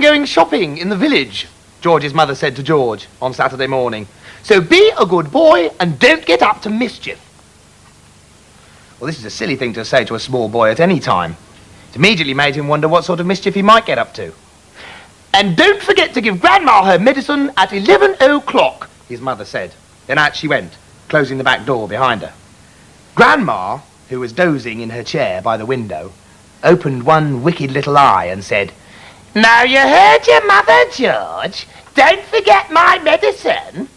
going shopping in the village, George's mother said to George on Saturday morning. So be a good boy and don't get up to mischief. Well, this is a silly thing to say to a small boy at any time. It immediately made him wonder what sort of mischief he might get up to. And don't forget to give Grandma her medicine at 11 o'clock, his mother said. Then out she went, closing the back door behind her. Grandma, who was dozing in her chair by the window, opened one wicked little eye and said, "Now you heard your mother, George. Don't forget my medicine."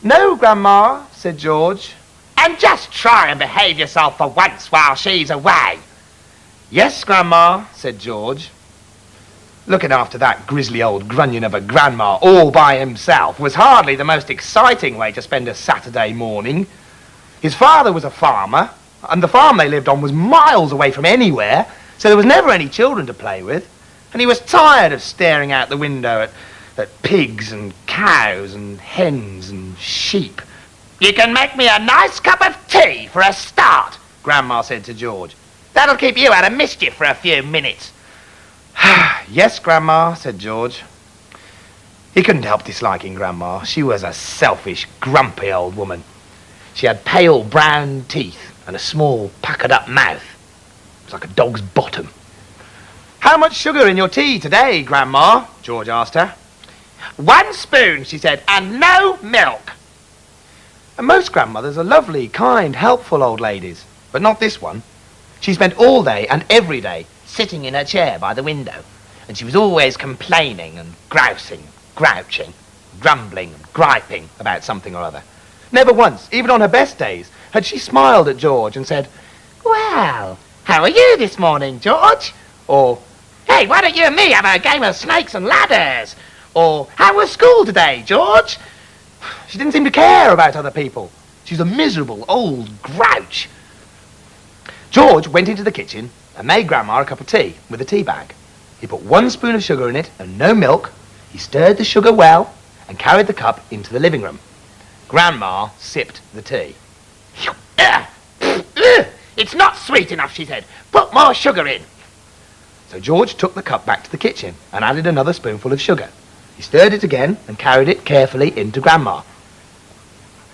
"No, Grandma," said George. "And just try and behave yourself for once while she's away." "Yes, Grandma," said George. Looking after that grisly old grunion of a grandma all by himself was hardly the most exciting way to spend a Saturday morning. His father was a farmer, and the farm they lived on was miles away from anywhere, so there was never any children to play with, and he was tired of staring out the window at pigs and cows and hens and sheep. "You can make me a nice cup of tea for a start," Grandma said to George. "That'll keep you out of mischief for a few minutes." "Yes, Grandma," said George. He couldn't help disliking Grandma. She was a selfish, grumpy old woman. She had pale brown teeth and a small, puckered-up mouth. It was like a dog's bottom. "How much sugar in your tea today, Grandma?" George asked her. "1 spoon, she said, "and no milk." And most grandmothers are lovely, kind, helpful old ladies, but not this one. She spent all day and every day sitting in her chair by the window, and she was always complaining and grousing, grouching, grumbling and griping about something or other. Never once, even on her best days, had she smiled at George and said, "Well, how are you this morning, George?" Or, "Hey, why don't you and me have a game of snakes and ladders?" Or, "How was school today, George?" She didn't seem to care about other people. She was a miserable old grouch. George went into the kitchen and made Grandma a cup of tea with a tea bag. He put 1 spoon of sugar in it and no milk. He stirred the sugar well and carried the cup into the living room. Grandma sipped the tea. "It's not sweet enough," she said. "Put more sugar in." So George took the cup back to the kitchen and added another spoonful of sugar. He stirred it again and carried it carefully into Grandma.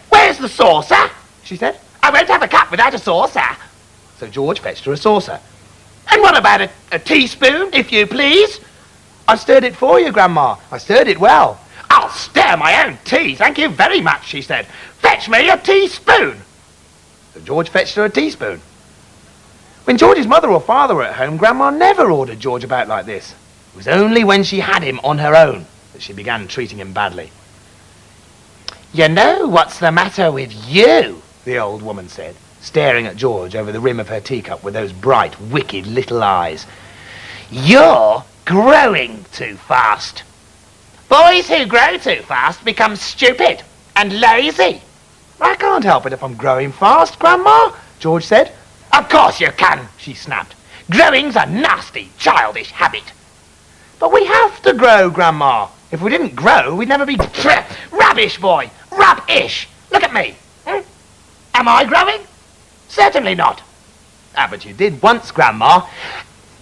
"Where's the saucer?" she said. "I won't have a cup without a saucer." So George fetched her a saucer. "And what about a teaspoon, if you please?" "I stirred it for you, Grandma. I stirred it well." "I'll stir my own tea, thank you very much," she said. "Fetch me a teaspoon." So George fetched her a teaspoon. When George's mother or father were at home, Grandma never ordered George about like this. It was only when she had him on her own that she began treating him badly. "You know what's the matter with you?" the old woman said, staring at George over the rim of her teacup with those bright, wicked little eyes. "You're growing too fast. Boys who grow too fast become stupid and lazy." "I can't help it if I'm growing fast, Grandma," George said. "Of course you can," she snapped. "Growing's a nasty, childish habit." "But we have to grow, Grandma. If we didn't grow, we'd never be..." "Rubbish, boy! Rubbish! Look at me. Am I growing? Certainly not." "Ah, but you did once, Grandma."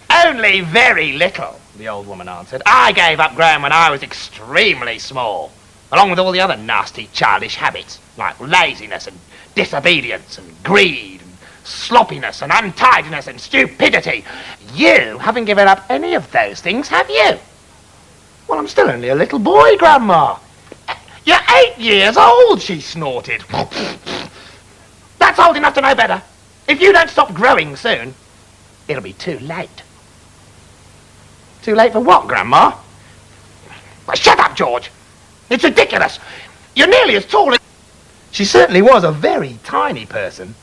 "Only very little," the old woman answered. "I gave up growing when I was extremely small, along with all the other nasty, childish habits, like laziness and disobedience and greed and sloppiness and untidiness and stupidity. You haven't given up any of those things, have you?" "Well, I'm still only a little boy, Grandma." "You're 8 years old," she snorted. "That's old enough to know better. If you don't stop growing soon, it'll be too late." "Too late for what, Grandma?" "Well, shut up, George. It's ridiculous. You're nearly as tall as..." She certainly was a very tiny person.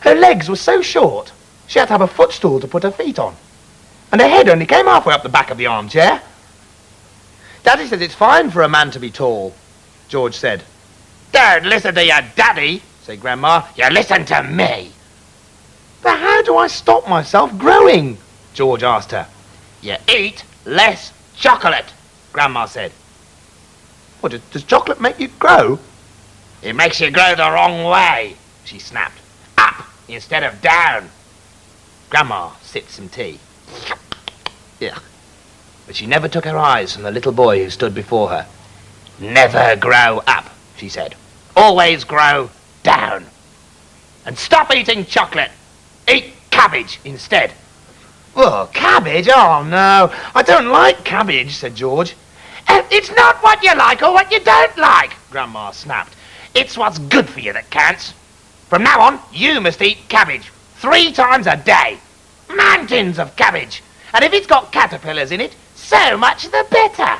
Her legs were so short, she had to have a footstool to put her feet on. And her head only came halfway up the back of the armchair. "Daddy says it's fine for a man to be tall," George said. "Don't listen to your daddy," said Grandma. "You listen to me." "But how do I stop myself growing?" George asked her. "You eat less chocolate," Grandma said. "What, does chocolate make you grow?" "It makes you grow the wrong way," she snapped. "Up instead of down." Grandma sipped some tea. Yeah. But she never took her eyes from the little boy who stood before her. "Never grow up," she said. "Always grow down. And stop eating chocolate. Eat cabbage instead." "Oh, cabbage? Oh, no. I don't like cabbage," said George. "It's not what you like or what you don't like," Grandma snapped. "It's what's good for you that counts. From now on, you must eat cabbage 3 times a day. Mountains of cabbage. And if it's got caterpillars in it, so much the better."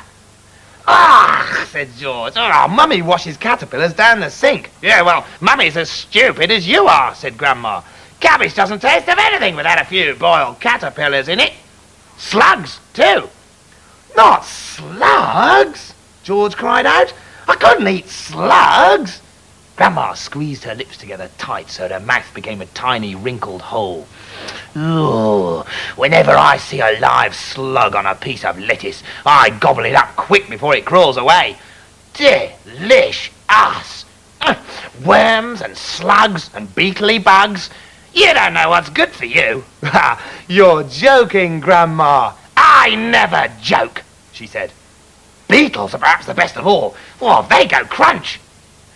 "Ah," said George. "Oh, Mummy washes caterpillars down the sink." "Yeah, well, Mummy's as stupid as you are," said Grandma. "Cabbage doesn't taste of anything without a few boiled caterpillars in it. Slugs, too." "Not slugs!" George cried out. "I couldn't eat slugs." Grandma squeezed her lips together tight so her mouth became a tiny wrinkled hole. "Ooh, whenever I see a live slug on a piece of lettuce, I gobble it up quick before it crawls away. Delish-us! Worms and slugs and beetly bugs. You don't know what's good for you." "You're joking, Grandma." "I never joke," she said. "Beetles are perhaps the best of all. Well, they go crunch.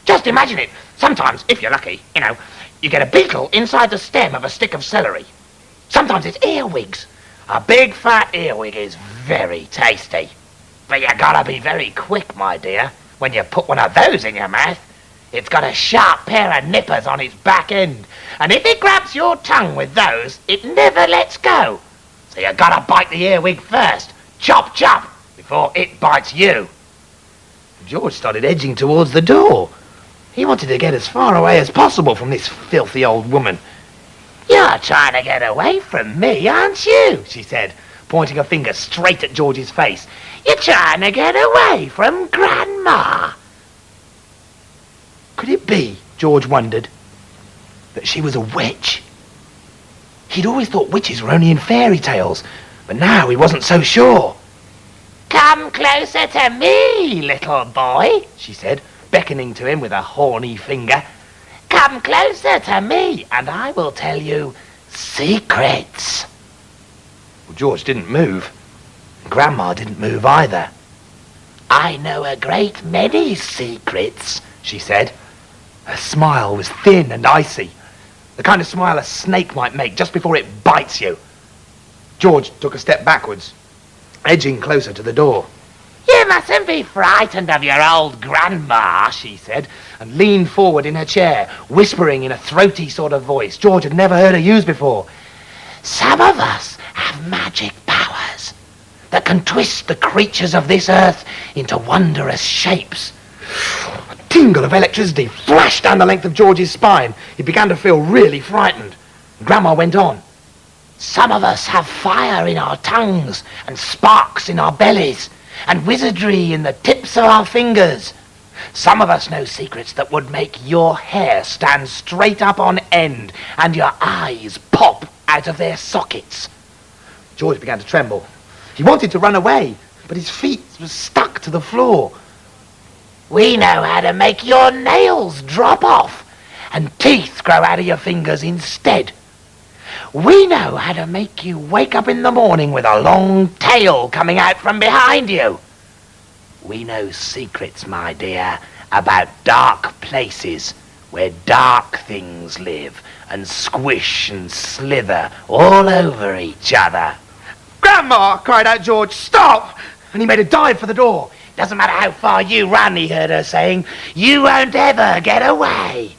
Just imagine it. Sometimes, if you're lucky, you get a beetle inside the stem of a stick of celery. Sometimes it's earwigs. A big fat earwig is very tasty. But you gotta be very quick, my dear, when you put one of those in your mouth. It's got a sharp pair of nippers on its back end, and if it grabs your tongue with those, it never lets go. So you gotta bite the earwig first, chop chop, before it bites you." George started edging towards the door. He wanted to get as far away as possible from this filthy old woman. "You're trying to get away from me, aren't you?" she said, pointing a finger straight at George's face. "You're trying to get away from Grandma." Could it be, George wondered, that she was a witch? He'd always thought witches were only in fairy tales, but now he wasn't so sure. "Come closer to me, little boy," she said, beckoning to him with a horny finger. "Come closer to me, and I will tell you secrets." Well, George didn't move. Grandma didn't move either. "I know a great many secrets," she said. Her smile was thin and icy, the kind of smile a snake might make just before it bites you. George took a step backwards, edging closer to the door. "You mustn't be frightened of your old grandma," she said, and leaned forward in her chair, whispering in a throaty sort of voice George had never heard her use before. "Some of us have magic powers that can twist the creatures of this earth into wondrous shapes." A tingle of electricity flashed down the length of George's spine. He began to feel really frightened. Grandma went on. "Some of us have fire in our tongues and sparks in our bellies and wizardry in the tips of our fingers. Some of us know secrets that would make your hair stand straight up on end and your eyes pop out of their sockets." George began to tremble. He wanted to run away, but his feet were stuck to the floor. "We know how to make your nails drop off and teeth grow out of your fingers instead. We know how to make you wake up in the morning with a long tail coming out from behind you. We know secrets, my dear, about dark places where dark things live and squish and slither all over each other." "Grandma!" cried out George. "Stop!" And he made a dive for the door. "Doesn't matter how far you run," he heard her saying. "You won't ever get away."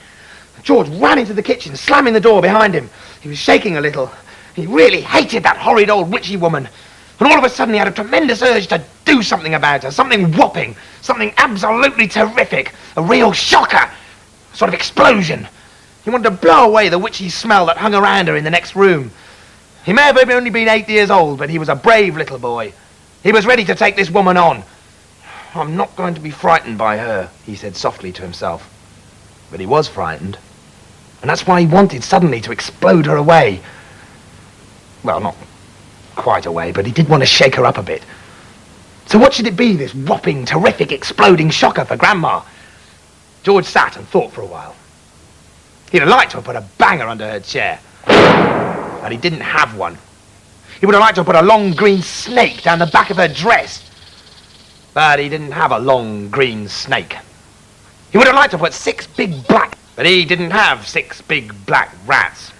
George ran into the kitchen, slamming the door behind him. He was shaking a little. He really hated that horrid old witchy woman. And all of a sudden he had a tremendous urge to do something about her, something whopping, something absolutely terrific, a real shocker, a sort of explosion. He wanted to blow away the witchy smell that hung around her in the next room. He may have only been 8 years old, but he was a brave little boy. He was ready to take this woman on. "I'm not going to be frightened by her," he said softly to himself. But he was frightened. And that's why he wanted suddenly to explode her away. Well, not quite away, but he did want to shake her up a bit. So what should it be, this whopping, terrific, exploding shocker for Grandma? George sat and thought for a while. He'd have liked to have put a banger under her chair, but he didn't have one. He would have liked to put a long green snake down the back of her dress. But he didn't have a long green snake. He would have liked to put 6 big black, but he didn't have 6 big black rats.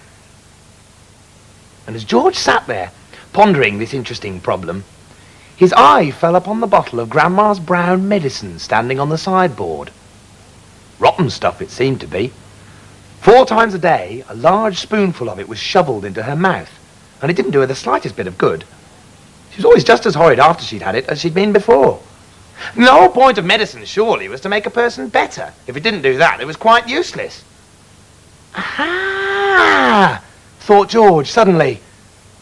And as George sat there, pondering this interesting problem, his eye fell upon the bottle of Grandma's brown medicine standing on the sideboard. Rotten stuff it seemed to be. 4 times a day, a large spoonful of it was shoveled into her mouth, and it didn't do her the slightest bit of good. She was always just as horrid after she'd had it as she'd been before. And the whole point of medicine, surely, was to make a person better. If it didn't do that, it was quite useless. Aha! Thought George suddenly.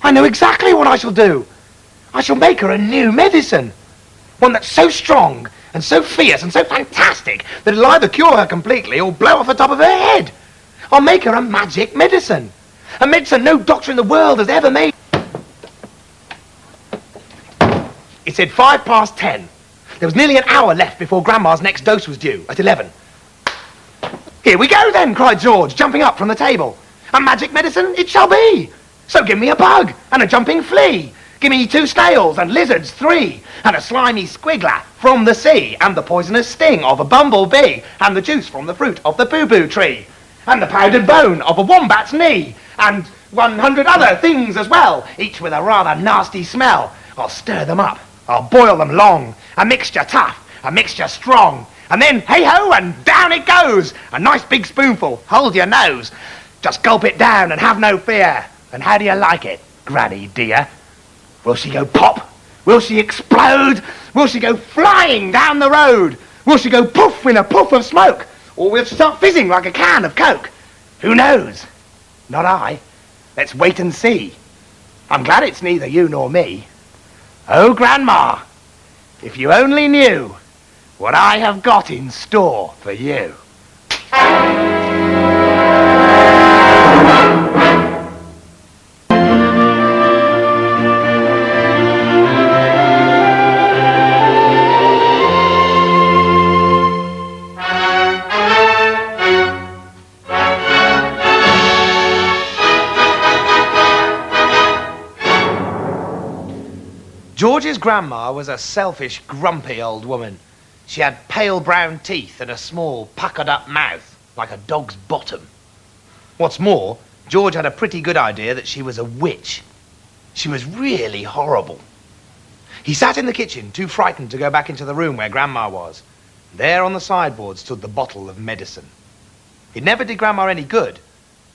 I know exactly what I shall do. I shall make her a new medicine. One that's so strong and so fierce and so fantastic that it'll either cure her completely or blow off the top of her head. I'll make her a magic medicine. A medicine no doctor in the world has ever made. It said 10:05. There was nearly an hour left before Grandma's next dose was due, at 11. Here we go then, cried George, jumping up from the table. A magic medicine it shall be. So give me a bug and a jumping flea. Give me 2 snails and lizards 3, and a slimy squiggler from the sea, and the poisonous sting of a bumblebee, and the juice from the fruit of the boo-boo tree, and the powdered bone of a wombat's knee, and 100 other things as well, each with a rather nasty smell. I'll stir them up. I'll boil them long. A mixture tough, a mixture strong. And then, hey-ho, and down it goes. A nice big spoonful. Hold your nose. Just gulp it down and have no fear. And how do you like it, Granny dear? Will she go pop? Will she explode? Will she go flying down the road? Will she go poof in a puff of smoke? Or will she start fizzing like a can of Coke? Who knows? Not I. Let's wait and see. I'm glad it's neither you nor me. Oh, Grandma, if you only knew what I have got in store for you. George's grandma was a selfish, grumpy old woman. She had pale brown teeth and a small, puckered-up mouth, like a dog's bottom. What's more, George had a pretty good idea that she was a witch. She was really horrible. He sat in the kitchen, too frightened to go back into the room where Grandma was. There on the sideboard stood the bottle of medicine. It never did Grandma any good,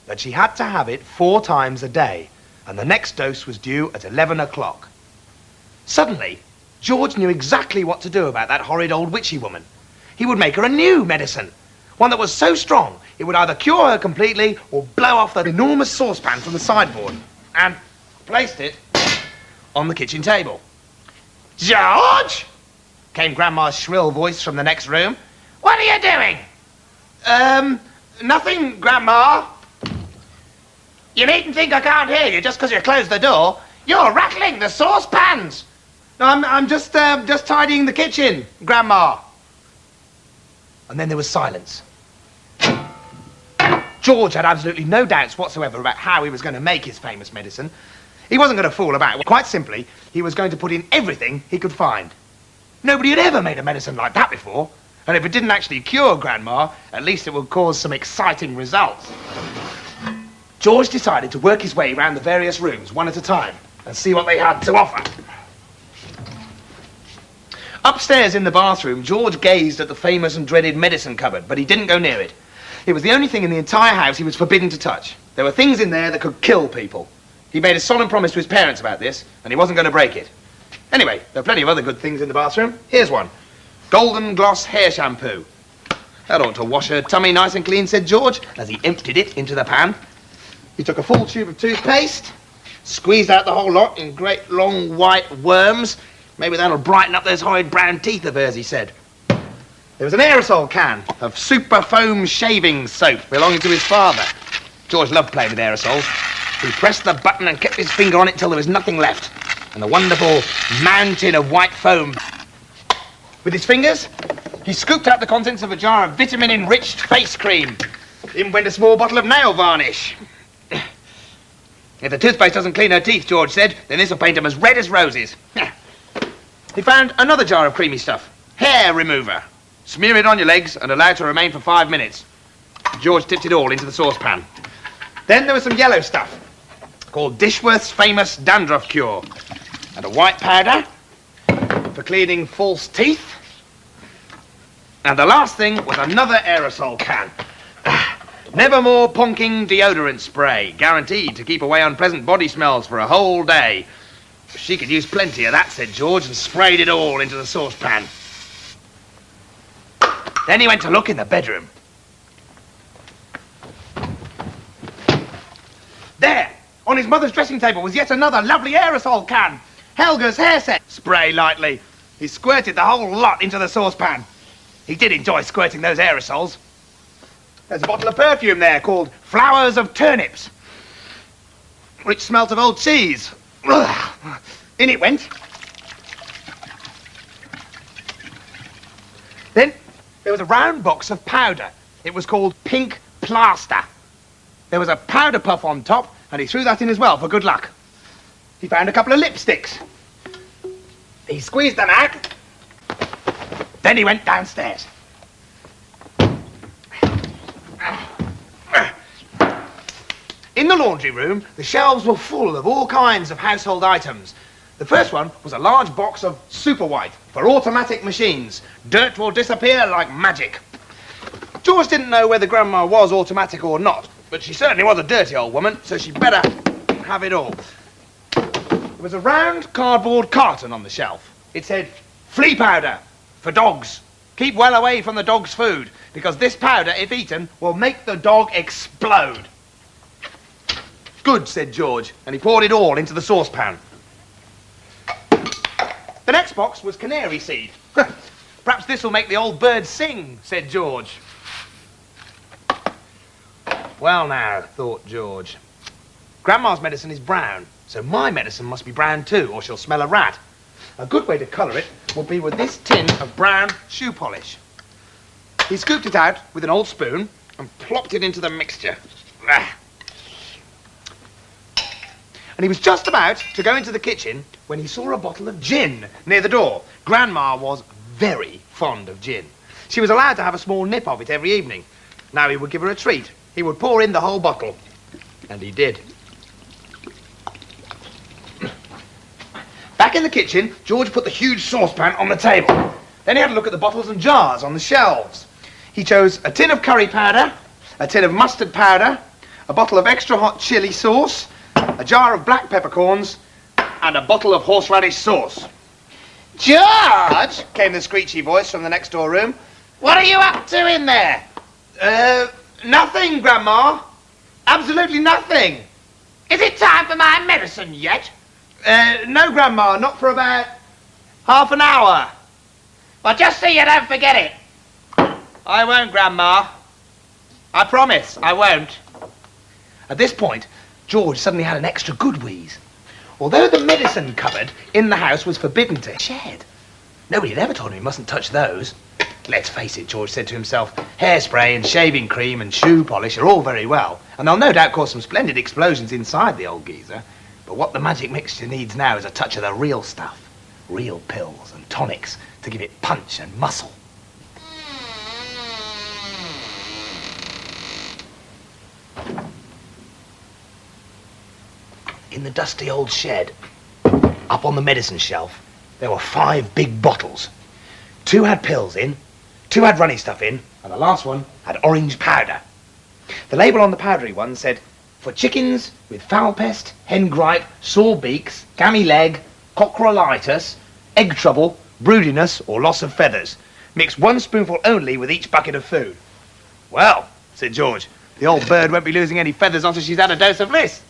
but she had to have it 4 times a day, and the next dose was due at 11 o'clock. Suddenly, George knew exactly what to do about that horrid old witchy woman. He would make her a new medicine, one that was so strong it would either cure her completely or blow off that enormous saucepan from the sideboard, and placed it on the kitchen table. George! Came Grandma's shrill voice from the next room. What are you doing? Nothing, Grandma. You needn't think I can't hear you just because you closed the door. You're rattling the saucepans. No, I'm just tidying the kitchen, Grandma. And then there was silence. George had absolutely no doubts whatsoever about how he was going to make his famous medicine. He wasn't going to fool about. Quite simply, he was going to put in everything he could find. Nobody had ever made a medicine like that before. And if it didn't actually cure Grandma, at least it would cause some exciting results. George decided to work his way around the various rooms one at a time and see what they had to offer. Upstairs in the bathroom, George gazed at the famous and dreaded medicine cupboard, but he didn't go near it. It was the only thing in the entire house he was forbidden to touch. There were things in there that could kill people. He made a solemn promise to his parents about this, and he wasn't going to break it. Anyway, there are plenty of other good things in the bathroom. Here's one. Golden Gloss hair shampoo. That ought to wash her tummy nice and clean, said George, as he emptied it into the pan. He took a full tube of toothpaste, squeezed out the whole lot in great long white worms. Maybe that'll brighten up those horrid brown teeth of hers, he said. There was an aerosol can of super foam shaving soap belonging to his father. George loved playing with aerosols. He pressed the button and kept his finger on it till there was nothing left, and the wonderful mountain of white foam. With his fingers, he scooped out the contents of a jar of vitamin-enriched face cream. In went a small bottle of nail varnish. If the toothpaste doesn't clean her teeth, George said, then this will paint them as red as roses. He found another jar of creamy stuff. Hair remover. Smear it on your legs and allow it to remain for 5 minutes. George tipped it all into the saucepan. Then there was some yellow stuff called Dishworth's famous dandruff cure. And a white powder for cleaning false teeth. And the last thing was another aerosol can. Nevermore Ponking deodorant spray, guaranteed to keep away unpleasant body smells for a whole day. She could use plenty of that, said George, and sprayed it all into the saucepan. Then he went to look in the bedroom. There, on his mother's dressing table, was yet another lovely aerosol can. Helga's hair set. Spray lightly. He squirted the whole lot into the saucepan. He did enjoy squirting those aerosols. There's a bottle of perfume there called Flowers of Turnips, which smelt of old cheese. Ugh. In it went. Then there was a round box of powder. It was called Pink Plaster. There was a powder puff on top, and he threw that in as well for good luck. He found a couple of lipsticks. He squeezed them out. Then he went downstairs. In the laundry room, the shelves were full of all kinds of household items. The first one was a large box of super white for automatic machines. Dirt will disappear like magic. George didn't know whether Grandma was automatic or not, but she certainly was a dirty old woman, so she better have it all. There was a round cardboard carton on the shelf. It said, flea powder for dogs. Keep well away from the dog's food, because this powder, if eaten, will make the dog explode. Good, said George, and he poured it all into the saucepan. The next box was canary seed. Perhaps this will make the old bird sing, said George. Well now, thought George, Grandma's medicine is brown, so my medicine must be brown too, or she'll smell a rat. A good way to colour it would be with this tin of brown shoe polish. He scooped it out with an old spoon and plopped it into the mixture. And he was just about to go into the kitchen when he saw a bottle of gin near the door. Grandma was very fond of gin. She was allowed to have a small nip of it every evening. Now he would give her a treat. He would pour in the whole bottle. And he did. Back in the kitchen, George put the huge saucepan on the table. Then he had a look at the bottles and jars on the shelves. He chose a tin of curry powder, a tin of mustard powder, a bottle of extra hot chili sauce, a jar of black peppercorns, and a bottle of horseradish sauce. George, came the screechy voice from the next door room. What are you up to in there? Nothing, Grandma. Absolutely nothing. Is it time for my medicine yet? No, Grandma, not for about half an hour. Well, just so you don't forget it. I won't, Grandma. I promise, I won't. At this point, George suddenly had an extra good wheeze. Although the medicine cupboard in the house was forbidden to shed, nobody had ever told him he mustn't touch those. Let's face it, George said to himself, hairspray and shaving cream and shoe polish are all very well, and they'll no doubt cause some splendid explosions inside the old geezer, but what the magic mixture needs now is a touch of the real stuff, real pills and tonics to give it punch and muscle. In the dusty old shed, up on the medicine shelf, there were 5 big bottles. 2 had pills in, 2 had runny stuff in, and the last one had orange powder. The label on the powdery one said, for chickens with foul pest, hen gripe, sore beaks, gammy leg, cockroolitis, egg trouble, broodiness, or loss of feathers. Mix 1 spoonful only with each bucket of food. Well, said George, the old bird won't be losing any feathers until she's had a dose of this.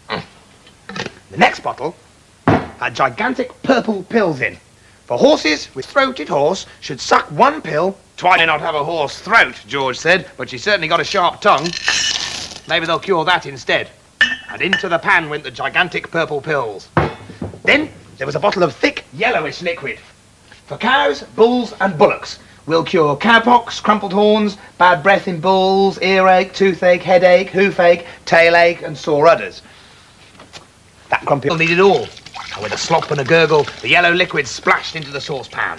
The next bottle had gigantic purple pills in. For horses with throated horse should suck 1 pill. Twy may not have a horse throat, George said, but she's certainly got a sharp tongue. Maybe they'll cure that instead. And into the pan went the gigantic purple pills. Then there was a bottle of thick, yellowish liquid. For cows, bulls and bullocks, Will cure cowpox, crumpled horns, bad breath in bulls, earache, toothache, headache, hoofaache, tail-ache and sore udders. That grumpy pill needed all. And with a slop and a gurgle, the yellow liquid splashed into the saucepan.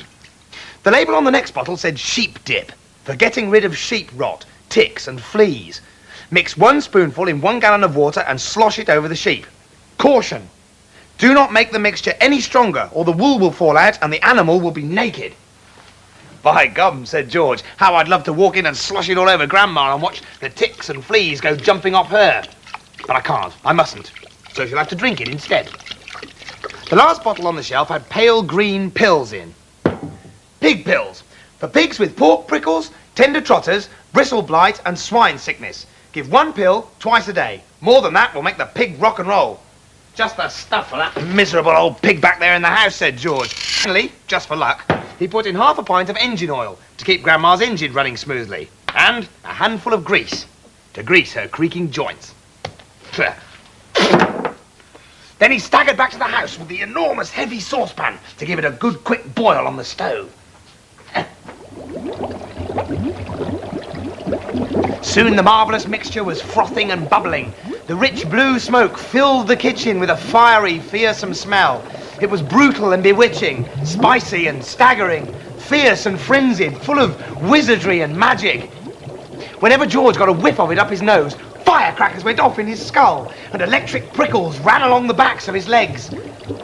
The label on the next bottle said sheep dip, for getting rid of sheep rot, ticks and fleas. Mix 1 spoonful in 1 gallon of water and slosh it over the sheep. Caution! Do not make the mixture any stronger or the wool will fall out and the animal will be naked. By gum, said George, how I'd love to walk in and slosh it all over Grandma and watch the ticks and fleas go jumping off her. But I can't, I mustn't, so she'll have to drink it instead. The last bottle on the shelf had pale green pills in. Pig pills, for pigs with pork prickles, tender trotters, bristle blight and swine sickness. Give 1 pill twice a day. More than that will make the pig rock and roll. Just the stuff for that miserable old pig back there in the house, said George. Finally, just for luck, he put in half a pint of engine oil to keep Grandma's engine running smoothly, and a handful of grease to grease her creaking joints. Then he staggered back to the house with the enormous heavy saucepan to give it a good quick boil on the stove. Soon the marvellous mixture was frothing and bubbling. The rich blue smoke filled the kitchen with a fiery, fearsome smell. It was brutal and bewitching, spicy and staggering, fierce and frenzied, full of wizardry and magic. Whenever George got a whiff of it up his nose, firecrackers went off in his skull and electric prickles ran along the backs of his legs.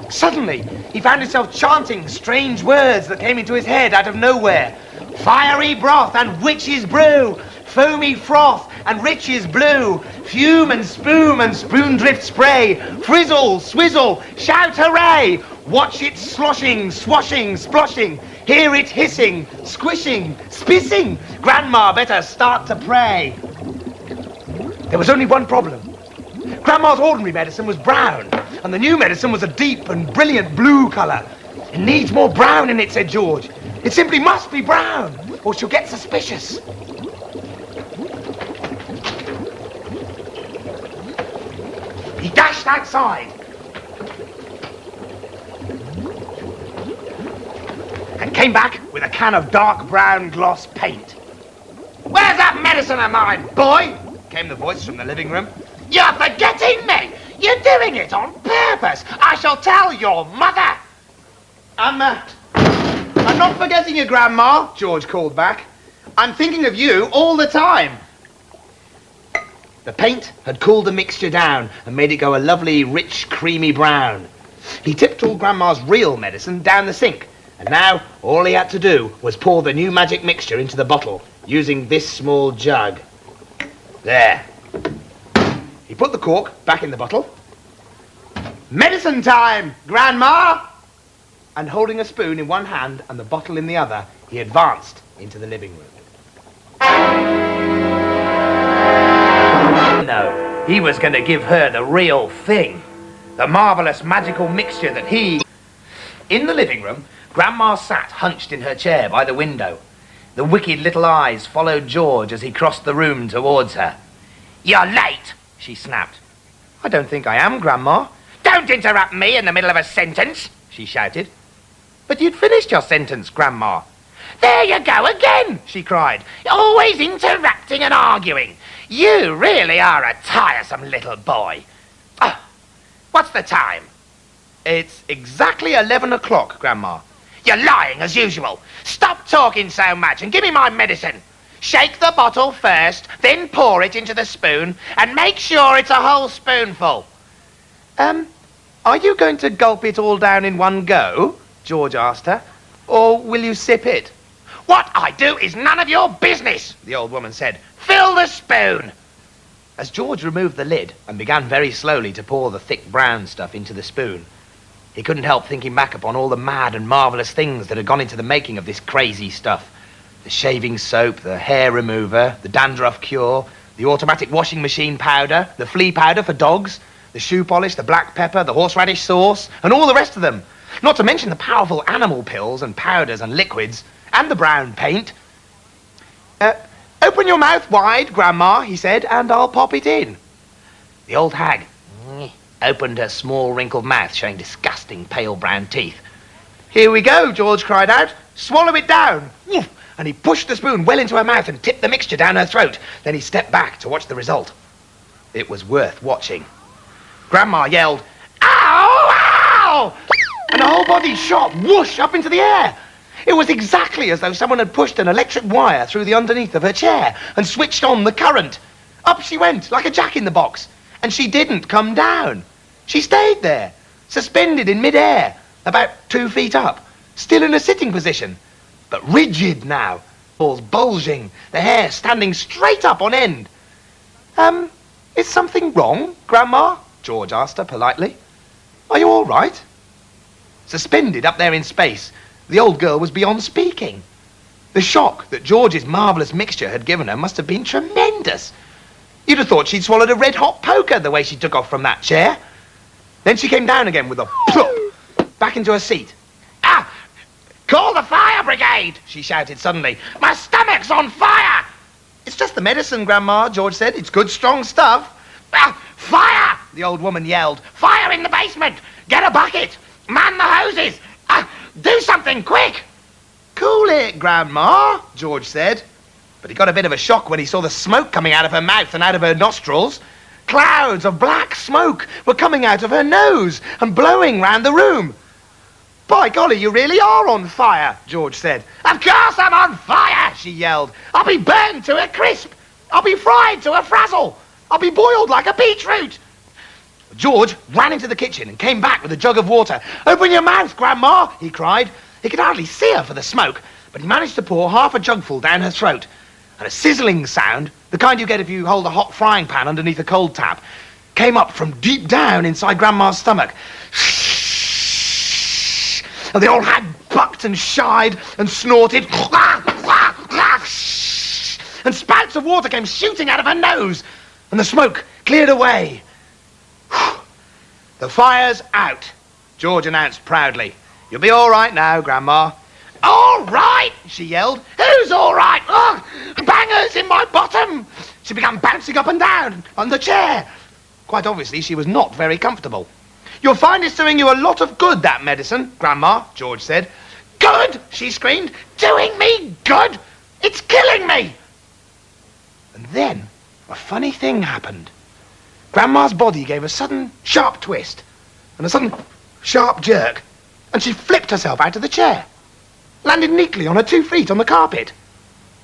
Suddenly, he found himself chanting strange words that came into his head out of nowhere. Fiery broth and witch's brew, foamy froth and riches blue, fume and spoon drift spray, frizzle, swizzle, shout hooray, watch it sloshing, swashing, sploshing, hear it hissing, squishing, spissing, Grandma better start to pray. There was only one problem. Grandma's ordinary medicine was brown, and the new medicine was a deep and brilliant blue colour. It needs more brown in it, said George. It simply must be brown, or she'll get suspicious. He dashed outside and came back with a can of dark brown gloss paint. Where's that medicine of mine, boy? Came the voice from the living room. You're forgetting me! You're doing it on purpose! I shall tell your mother! I'm not forgetting you, Grandma, George called back. I'm thinking of you all the time. The paint had cooled the mixture down and made it go a lovely, rich, creamy brown. He tipped all Grandma's real medicine down the sink, and now all he had to do was pour the new magic mixture into the bottle, using this small jug. There. He put the cork back in the bottle. Medicine time, Grandma! And holding a spoon in one hand and the bottle in the other, he advanced into the living room. No, he was going to give her the real thing. The marvellous magical mixture that he... In the living room, Grandma sat hunched in her chair by the window. The wicked little eyes followed George as he crossed the room towards her. You're late, she snapped. I don't think I am, Grandma. Don't interrupt me in the middle of a sentence, she shouted. But you'd finished your sentence, Grandma. There you go again, she cried. Always interrupting and arguing. You really are a tiresome little boy. Oh, what's the time? It's exactly 11 o'clock, Grandma. You're lying as usual. Stop talking so much and give me my medicine. Shake the bottle first, then pour it into the spoon, and make sure it's a whole spoonful. Are you going to gulp it all down in one go? George asked her. Or will you sip it? What I do is none of your business, the old woman said. Fill the spoon. As George removed the lid and began very slowly to pour the thick brown stuff into the spoon, he couldn't help thinking back upon all the mad and marvellous things that had gone into the making of this crazy stuff. The shaving soap, the hair remover, the dandruff cure, the automatic washing machine powder, the flea powder for dogs, the shoe polish, the black pepper, the horseradish sauce, and all the rest of them. Not to mention the powerful animal pills and powders and liquids, and the brown paint. Open your mouth wide, Grandma, he said, and I'll pop it in. The old hag opened her small wrinkled mouth, showing disgusting pale brown teeth. Here we go, George cried out. Swallow it down. and he pushed the spoon well into her mouth and tipped the mixture down her throat. Then he stepped back to watch the result. It was worth watching. Grandma yelled, "Ow! Ow!" and her whole body shot whoosh up into the air. It was exactly as though someone had pushed an electric wire through the underneath of her chair and switched on the current. Up she went, like a jack-in-the-box. And she didn't come down. She stayed there, suspended in mid-air, about 2 feet up, still in a sitting position, but rigid now, balls bulging, the hair standing straight up on end. Is something wrong, Grandma? George asked her politely. Are you all right? Suspended up there in space, the old girl was beyond speaking. The shock that George's marvellous mixture had given her must have been tremendous. You'd have thought she'd swallowed a red-hot poker the way she took off from that chair. Then she came down again with a plop, back into her seat. "Ah! Call the fire brigade!" she shouted suddenly. "My stomach's on fire!" "It's just the medicine, Grandma," George said. "It's good, strong stuff." "Ah! Fire!" the old woman yelled. "Fire in the basement! Get a bucket! Man the hoses! Do something quick!" "Cool it, Grandma," George said. But he got a bit of a shock when he saw the smoke coming out of her mouth and out of her nostrils. Clouds of black smoke were coming out of her nose and blowing round the room. "By golly, you really are on fire," George said. "Of course I'm on fire," she yelled. "I'll be burned to a crisp. I'll be fried to a frazzle. I'll be boiled like a beetroot." George ran into the kitchen and came back with a jug of water. "Open your mouth, Grandma," he cried. He could hardly see her for the smoke, but he managed to pour half a jugful down her throat. And a sizzling sound, the kind you get if you hold a hot frying pan underneath a cold tap, came up from deep down inside Grandma's stomach. And the old hag bucked and shied and snorted. And spouts of water came shooting out of her nose. And the smoke cleared away. "The fire's out," George announced proudly. "You'll be all right now, Grandma." "All right," she yelled. "Who's all right? Ugh, bangers in my bottom." She began bouncing up and down on the chair. Quite obviously, she was not very comfortable. "You'll find it's doing you a lot of good, that medicine, Grandma," George said. "Good?" she screamed. "Doing me good? It's killing me!" And then a funny thing happened. Grandma's body gave a sudden, sharp twist and a sudden, sharp jerk, and she flipped herself out of the chair. Landed neatly on her 2 feet on the carpet.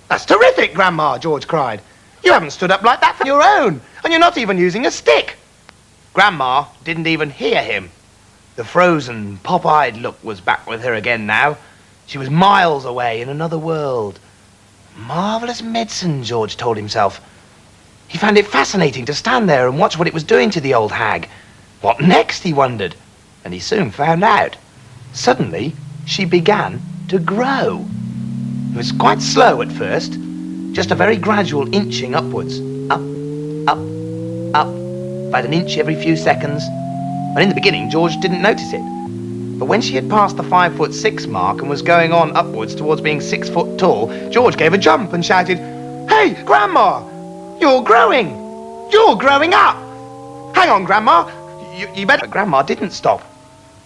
"That's terrific, Grandma," George cried. "You haven't stood up like that for your own, and you're not even using a stick." Grandma didn't even hear him. The frozen, pop-eyed look was back with her again now. She was miles away in another world. Marvellous medicine, George told himself. He found it fascinating to stand there and watch what it was doing to the old hag. What next, he wondered, and he soon found out. Suddenly, she began to grow. It was quite slow at first, just a very gradual inching upwards. Up, up, up, about an inch every few seconds. And in the beginning, George didn't notice it. But when she had passed the 5'6" mark and was going on upwards towards being 6 foot tall, George gave a jump and shouted, "Hey, Grandma! You're growing! You're growing up! Hang on, Grandma! You better..." But Grandma didn't stop.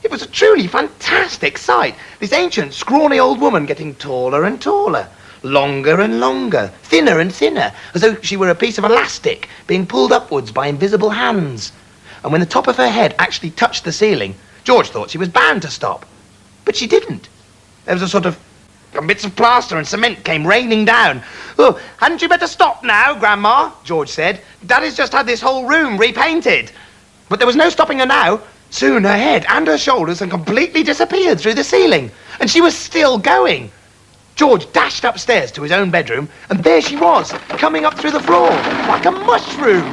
It was a truly fantastic sight. This ancient, scrawny old woman getting taller and taller, longer and longer, thinner and thinner, as though she were a piece of elastic being pulled upwards by invisible hands. And when the top of her head actually touched the ceiling, George thought she was bound to stop. But she didn't. There was a sort of... bits of plaster and cement came raining down. "Oh, hadn't you better stop now, Grandma?" George said. "Daddy's just had this whole room repainted." But there was no stopping her now. Soon her head and her shoulders had completely disappeared through the ceiling, and she was still going. George dashed upstairs to his own bedroom, and there she was, coming up through the floor, like a mushroom.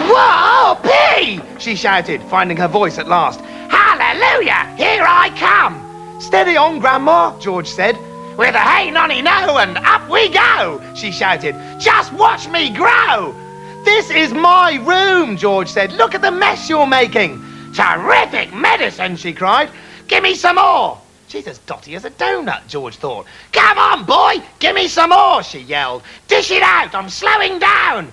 "Whoa, P!" she shouted, finding her voice at last. "Hallelujah! Here I come!" "Steady on, Grandma," George said. "With a hey nonny no and up we go," she shouted. "Just watch me grow." "This is my room," George said. "Look at the mess you're making." "Terrific medicine," she cried. "Give me some more." She's as dotty as a donut, George thought. "Come on, boy, give me some more," she yelled. "Dish it out, I'm slowing down."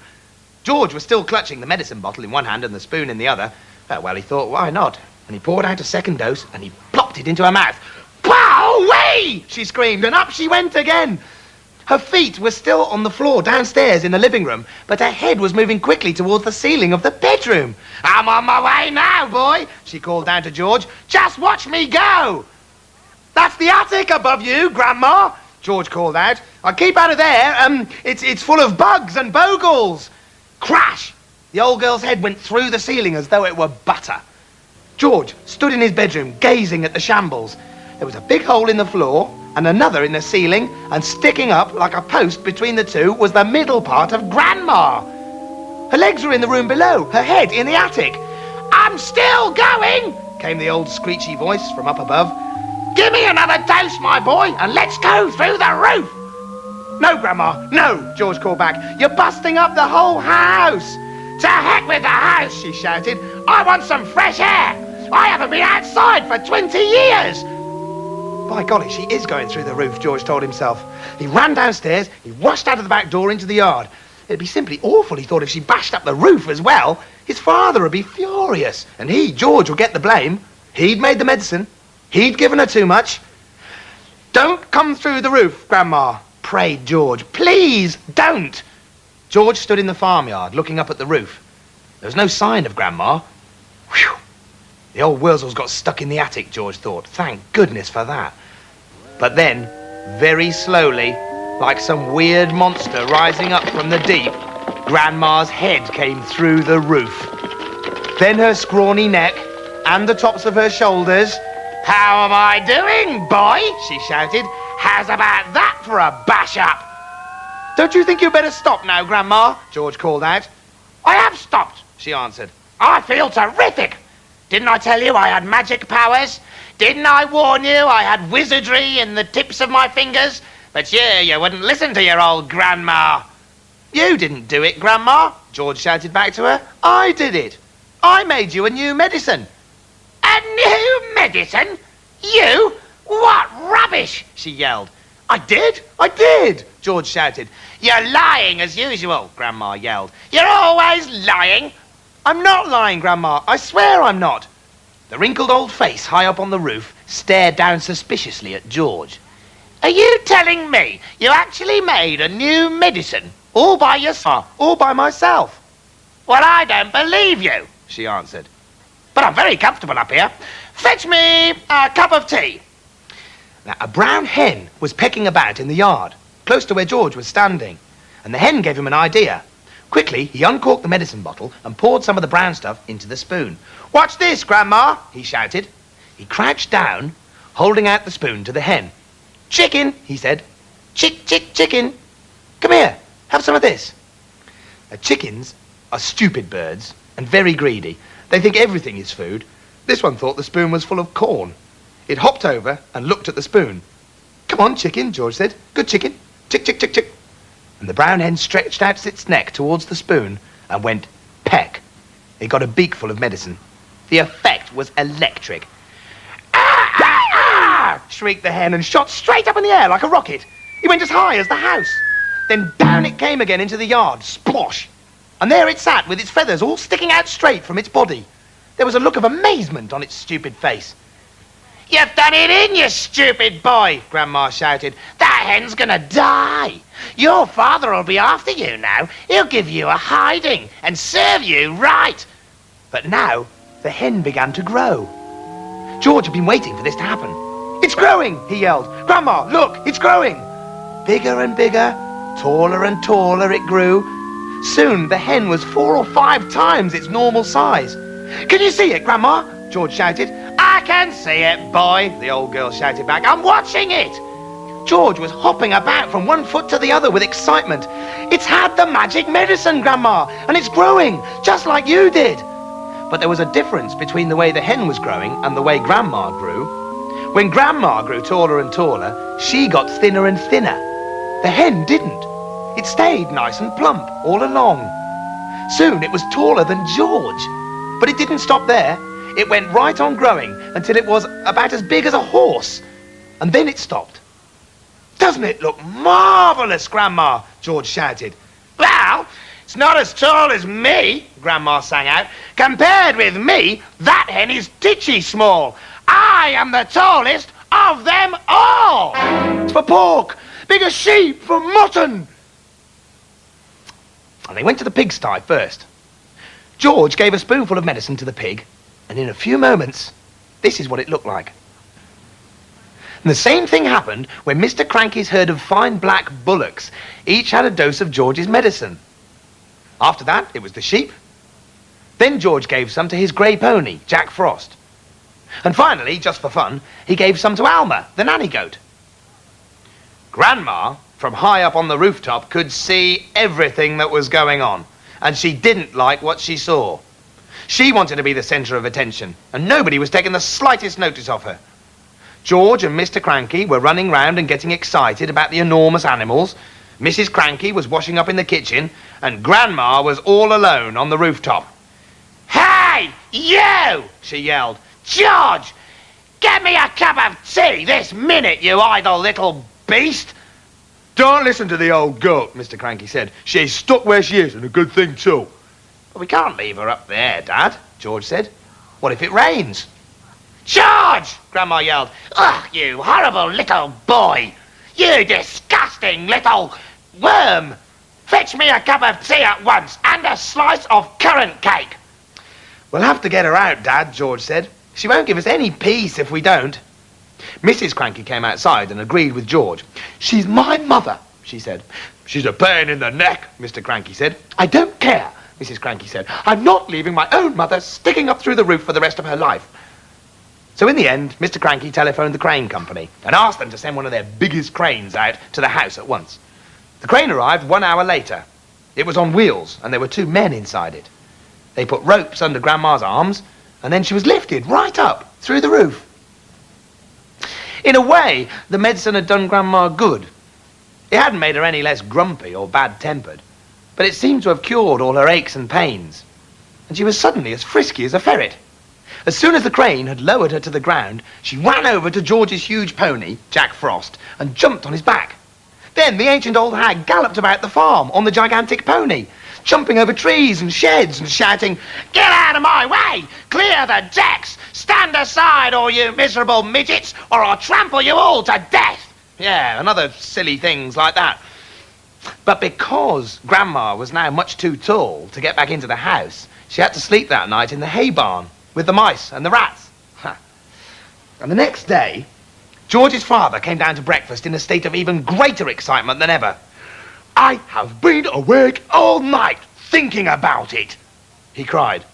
George was still clutching the medicine bottle in one hand and the spoon in the other. Well, he thought, why not? And he poured out a second dose and he plopped it into her mouth. "Pow-wee!" she screamed, and up she went again. Her feet were still on the floor downstairs in the living room, but her head was moving quickly towards the ceiling of the bedroom. "I'm on my way now, boy," she called down to George. "Just watch me go." "That's the attic above you, Grandma," George called out. "I keep out of there. It's full of bugs and bogles." Crash! The old girl's head went through the ceiling as though it were butter. George stood in his bedroom, gazing at the shambles. There was a big hole in the floor and another in the ceiling, and sticking up like a post between the two was the middle part of Grandma. Her legs were in the room below, her head in the attic. "I'm still going," came the old screechy voice from up above. "Give me another dose, my boy, and let's go through the roof." "No, Grandma, no," George called back. "You're busting up the whole house." "To heck with the house," she shouted. "I want some fresh air. I haven't been outside for 20 years. By golly, she is going through the roof, George told himself. He ran downstairs, he rushed out of the back door into the yard. It'd be simply awful, he thought, if she bashed up the roof as well. His father would be furious, and he, George, would get the blame. He'd made the medicine. He'd given her too much. "Don't come through the roof, Grandma," prayed George. "Please, don't." George stood in the farmyard, looking up at the roof. There was no sign of Grandma. Whew! The old Wurzels got stuck in the attic, George thought. Thank goodness for that. But then, very slowly, like some weird monster rising up from the deep, Grandma's head came through the roof. Then her scrawny neck and the tops of her shoulders. "How am I doing, boy?" she shouted. "How's about that for a bash-up?" "Don't you think you'd better stop now, Grandma?" George called out. "I have stopped," she answered. "I feel terrific. Didn't I tell you I had magic powers? Didn't I warn you I had wizardry in the tips of my fingers? But you wouldn't listen to your old Grandma." "You didn't do it, Grandma," George shouted back to her. "I did it. I made you a new medicine." "A new medicine? You? What rubbish!" she yelled. I did, George shouted. "You're lying as usual," Grandma yelled. "You're always lying." "I'm not lying, Grandma. I swear I'm not." The wrinkled old face high up on the roof stared down suspiciously at George. "Are you telling me you actually made a new medicine all by yourself?" "All by myself." "Well, I don't believe you," she answered. "But I'm very comfortable up here. Fetch me a cup of tea." Now, a brown hen was pecking about in the yard, close to where George was standing, and the hen gave him an idea. Quickly, he uncorked the medicine bottle and poured some of the brown stuff into the spoon. "Watch this, Grandma," he shouted. He crouched down, holding out the spoon to the hen. "Chicken," he said. Chicken. Come here, have some of this." Now, chickens are stupid birds and very greedy. They think everything is food. This one thought the spoon was full of corn. It hopped over and looked at the spoon. "Come on, chicken," George said. "Good chicken. Chick, chick, chick, chick." And the brown hen stretched out its neck towards the spoon and went peck. It got a beakful of medicine. The effect was electric. "Ah, ah, ah!" shrieked the hen and shot straight up in the air like a rocket. It went as high as the house. Then down it came again into the yard, splosh. And there it sat with its feathers all sticking out straight from its body. There was a look of amazement on its stupid face. "You've done it in, you stupid boy," Grandma shouted. "That hen's gonna die. Your father'll be after you now. He'll give you a hiding and serve you right." But now the hen began to grow. George had been waiting for this to happen. "It's growing," he yelled. "Grandma, look, it's growing." Bigger and bigger, taller and taller it grew. Soon the hen was 4 or 5 times its normal size. "Can you see it, Grandma?" George shouted. "I can see it, boy," the old girl shouted back. "I'm watching it." George was hopping about from one foot to the other with excitement. "It's had the magic medicine, Grandma, and it's growing, just like you did." But there was a difference between the way the hen was growing and the way Grandma grew. When Grandma grew taller and taller, she got thinner and thinner. The hen didn't. It stayed nice and plump all along. Soon it was taller than George. But it didn't stop there. It went right on growing until it was about as big as a horse. And then it stopped. "Doesn't it look marvellous, Grandma?" George shouted. "Well, it's not as tall as me," Grandma sang out. "Compared with me, that hen is titchy small. I am the tallest of them all." "It's for pork. Bigger sheep for mutton! And they went to the pigsty first. George gave a spoonful of medicine to the pig, and in a few moments, this is what it looked like. And the same thing happened when Mr. Cranky's herd of fine black bullocks each had a dose of George's medicine. After that, it was the sheep. Then George gave some to his grey pony, Jack Frost. And finally, just for fun, he gave some to Alma, the nanny goat. Grandma, from high up on the rooftop, could see everything that was going on, and she didn't like what she saw. She wanted to be the centre of attention, and nobody was taking the slightest notice of her. George and Mr. Cranky were running round and getting excited about the enormous animals. Mrs. Cranky was washing up in the kitchen, and Grandma was all alone on the rooftop. "Hey, you!" she yelled. "George, get me a cup of tea this minute, you idle little beast!" "Don't listen to the old goat," Mr. Cranky said. "She's stuck where she is, and a good thing too." "But we can't leave her up there, Dad," George said. "What if it rains?" "George!" Grandma yelled. "Ugh, you horrible little boy! You disgusting little worm! Fetch me a cup of tea at once, and a slice of currant cake." "We'll have to get her out, Dad," George said. "She won't give us any peace if we don't." Mrs. Cranky came outside and agreed with George. "She's my mother," she said. "She's a pain in the neck," Mr. Cranky said. "I don't care," Mrs. Cranky said. "I'm not leaving my own mother sticking up through the roof for the rest of her life." So in the end, Mr. Cranky telephoned the crane company and asked them to send one of their biggest cranes out to the house at once. The crane arrived 1 hour later. It was on wheels, and there were 2 men inside it. They put ropes under Grandma's arms, and then she was lifted right up through the roof. In a way, the medicine had done Grandma good. It hadn't made her any less grumpy or bad-tempered, but it seemed to have cured all her aches and pains, and she was suddenly as frisky as a ferret. As soon as the crane had lowered her to the ground, she ran over to George's huge pony, Jack Frost, and jumped on his back. Then the ancient old hag galloped about the farm on the gigantic pony, jumping over trees and sheds and shouting, "Get out of my way! Clear the decks! Stand aside, all you miserable midgets, or I'll trample you all to death!" Yeah, and other silly things like that. But because Grandma was now much too tall to get back into the house, she had to sleep that night in the hay barn with the mice and the rats. And the next day, George's father came down to breakfast in a state of even greater excitement than ever. "I have been awake all night thinking about it," he cried.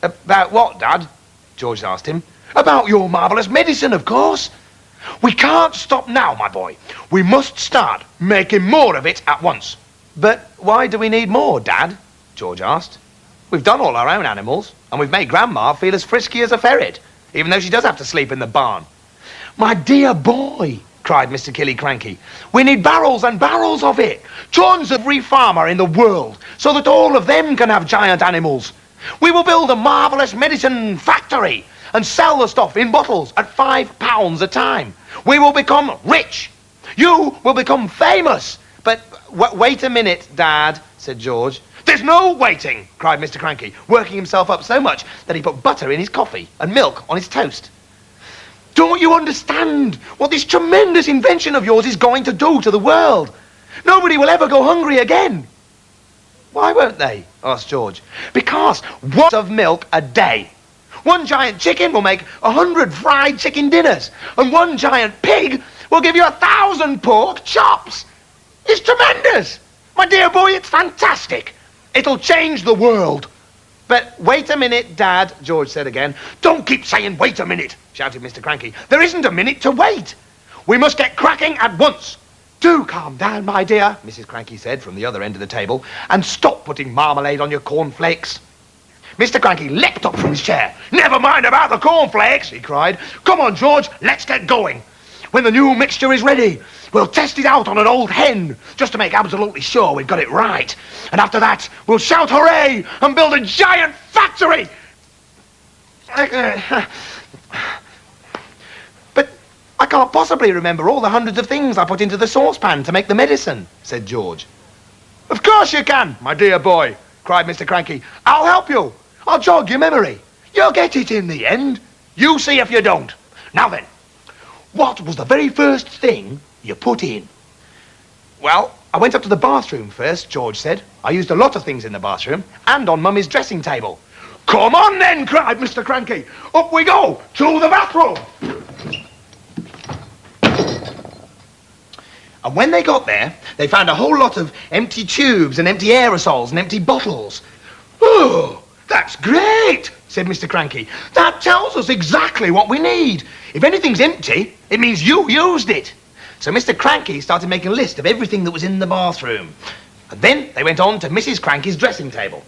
"About what, Dad?" George asked him. "About your marvellous medicine, of course. We can't stop now, my boy. We must start making more of it at once." "But why do we need more, Dad?" George asked. "We've done all our own animals, and we've made Grandma feel as frisky as a ferret, even though she does have to sleep in the barn." "My dear boy," cried Mr. Killy Cranky, "we need barrels and barrels of it. Tons of every farmer in the world, so that all of them can have giant animals. We will build a marvellous medicine factory and sell the stuff in bottles at £5 a time. We will become rich. You will become famous." "But wait a minute, Dad," said George. "There's no waiting," cried Mr. Cranky, working himself up so much that he put butter in his coffee and milk on his toast. "Don't you understand what this tremendous invention of yours is going to do to the world? Nobody will ever go hungry again." "Why won't they?" asked George. "Because 1 of milk a day. 1 giant chicken will make 100 fried chicken dinners, and 1 giant pig will give you 1,000 pork chops. It's tremendous. My dear boy, it's fantastic. It'll change the world." "But wait a minute, Dad," George said again. "Don't keep saying wait a minute," shouted Mr. Cranky. "There isn't a minute to wait. We must get cracking at once. Do calm down, my dear," Mrs. Cranky said from the other end of the table, "and stop putting marmalade on your cornflakes." Mr. Cranky leapt up from his chair. "Never mind about the cornflakes," he cried. "Come on, George, let's get going. When the new mixture is ready, we'll test it out on an old hen, just to make absolutely sure we've got it right. And after that, we'll shout hooray and build a giant factory." "But I can't possibly remember all the hundreds of things I put into the saucepan to make the medicine," said George. "Of course you can, my dear boy," cried Mr. Cranky. "I'll help you. I'll jog your memory. You'll get it in the end. You see if you don't. Now then, what was the very first thing you put in?" Well, I went up to the bathroom first, George said. I used a lot of things in the bathroom and on Mummy's dressing table. Come on then, cried Mr. Cranky. Up we go, to the bathroom. And when they got there, they found a whole lot of empty tubes and empty aerosols and empty bottles. Oh, that's great, said Mr. Cranky. That tells us exactly what we need. If anything's empty, it means you used it. So Mr. Cranky started making a list of everything that was in the bathroom. And then they went on to Mrs. Cranky's dressing table.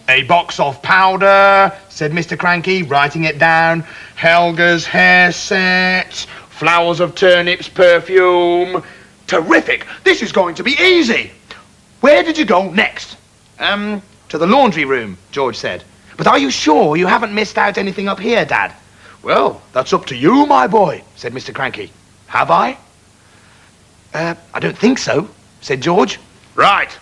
A box of powder, said Mr. Cranky, writing it down. Helga's hair set, flowers of turnips perfume. Terrific, this is going to be easy. Where did you go next? To the laundry room, George said. But are you sure you haven't missed out anything up here, Dad? Well, that's up to you, my boy, said Mr. Cranky. Have I? I don't think so, said George. Right.